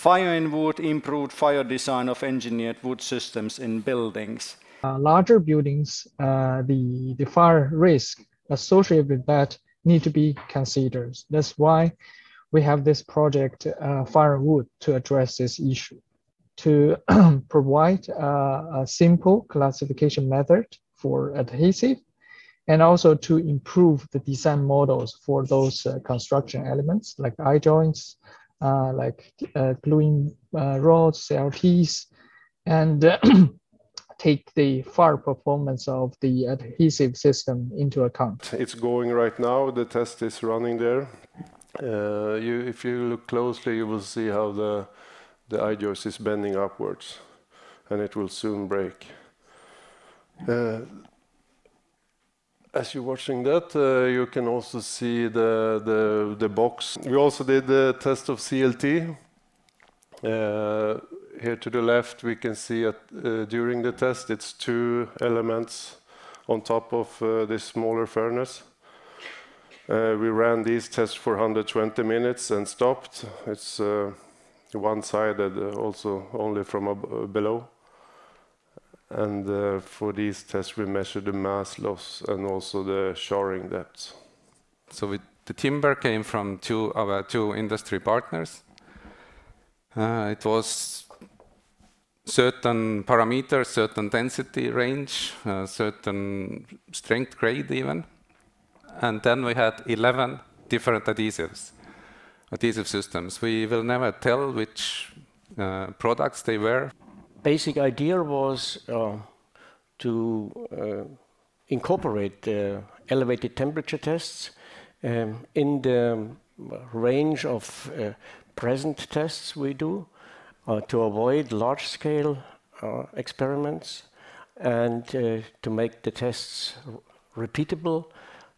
Firenwood improved fire design of engineered wood systems in buildings. Larger buildings, the fire risk associated with that need to be considered. That's why we have this project, Firenwood, to address this issue, to provide a simple classification method for adhesive, and also to improve the design models for those construction elements like I-joints, like gluing rods, CLTs, and take the fire performance of the adhesive system into account. It's going right now, the test is running there. If you look closely, you will see how the I-joist is bending upwards, and it will soon break. As you're watching that, you can also see the box. We also did the test of CLT. Here to the left, we can see during the test, it's 2 elements on top of this smaller furnace. We ran these tests for 120 minutes and stopped. It's one-sided, also only from below. And for these tests, we measured the mass loss and also the shoring depth. So the timber came from our two industry partners. It was certain parameters, certain density range, certain strength grade even. And then we had 11 different adhesive systems. We will never tell which products they were. Basic idea was to incorporate elevated temperature tests in the range of present tests we do to avoid large-scale experiments and to make the tests repeatable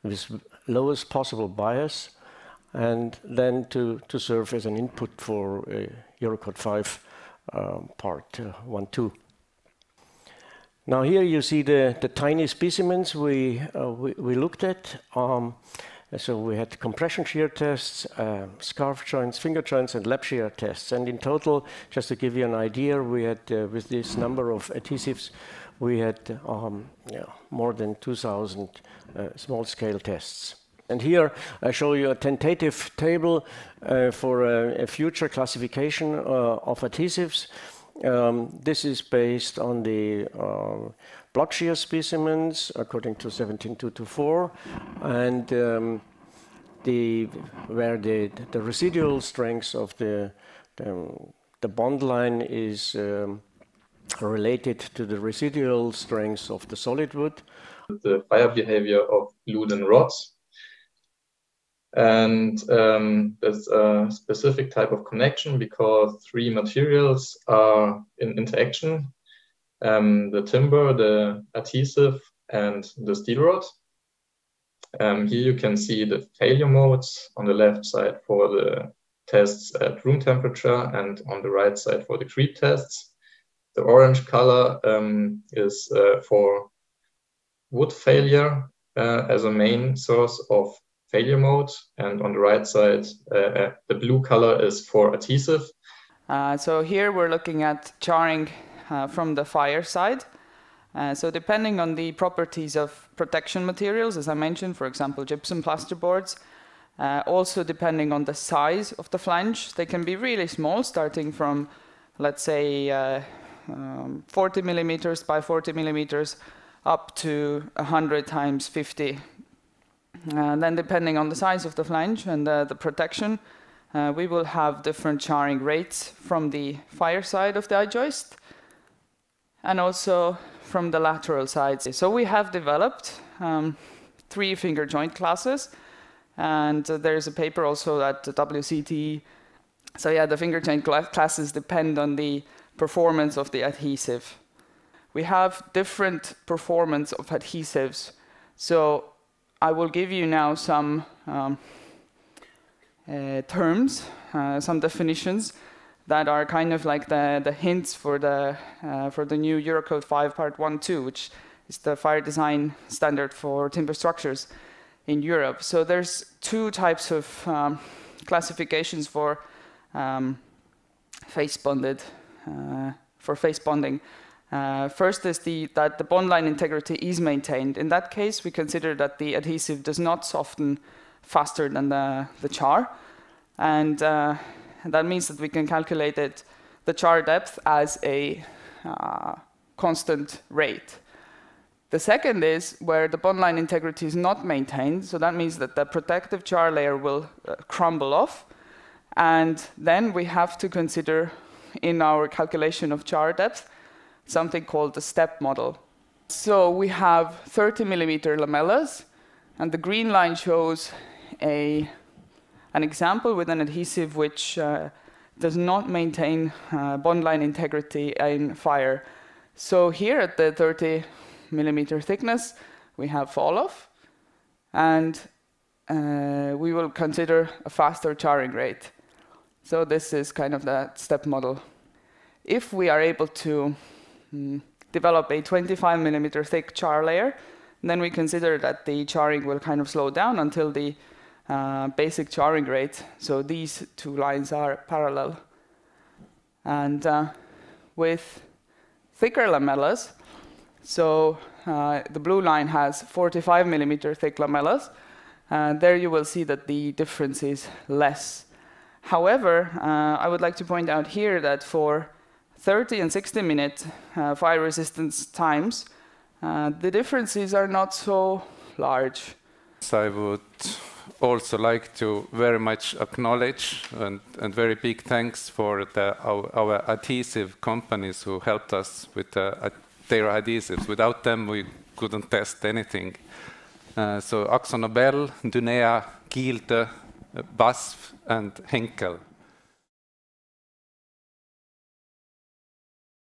with lowest possible bias, and then to serve as an input for Eurocode 5 part 1.2. Now here you see the tiny specimens we looked at. So we had compression shear tests, scarf joints, finger joints, and lap shear tests. And in total, just to give you an idea, we had with this number of adhesives, we had more than 2,000 small-scale tests. And here I show you a tentative table for a future classification of adhesives. This is based on the block shear specimens according to 17224, and where the residual strength of the bond line is related to the residual strength of the solid wood. The fire behavior of glued and rods. And there's a specific type of connection because 3 materials are in interaction. The timber, the adhesive, and the steel rod. Here you can see the failure modes on the left side for the tests at room temperature and on the right side for the creep tests. The orange color is for wood failure as a main source of failure mode, and on the right side, the blue color is for adhesive. So here we're looking at charring from the fire side. So depending on the properties of protection materials, as I mentioned, for example, gypsum plasterboards, also depending on the size of the flange, they can be really small, starting from, let's say, 40 millimeters by 40 millimeters up to 100 times 50. Then depending on the size of the flange and the protection, we will have different charring rates from the fire side of the I-joist and also from the lateral sides. So we have developed 3 finger joint classes, and there's a paper also at the WCT. So yeah, the finger joint classes depend on the performance of the adhesive. We have different performance of adhesives. So I will give you now some terms, some definitions that are kind of like the hints for the new Eurocode 5 Part 1.2, which is the fire design standard for timber structures in Europe. So there's 2 types of classifications for face bonded for face bonding. First is that the bond line integrity is maintained. In that case, we consider that the adhesive does not soften faster than the char, and that means that we can calculate the char depth as a constant rate. The second is where the bond line integrity is not maintained, so that means that the protective char layer will crumble off, and then we have to consider in our calculation of char depth something called the step model. So we have 30 millimeter lamellas, and the green line shows an example with an adhesive which does not maintain bond line integrity in fire. So here at the 30 millimeter thickness, we have fall off, and we will consider a faster charring rate. So this is kind of that step model. If we are able to develop a 25 millimeter thick char layer, then we consider that the charring will kind of slow down until the basic charring rate. So these two lines are parallel. And with thicker lamellas, so the blue line has 45 millimeter thick lamellas, and there you will see that the difference is less. However, I would like to point out here that for 30 and 60 minute fire resistance times, the differences are not so large. So I would also like to very much acknowledge and very big thanks for our adhesive companies who helped us with their adhesives. Without them, we couldn't test anything. So AkzoNobel, Dunea, Gielte, BASF, and Henkel.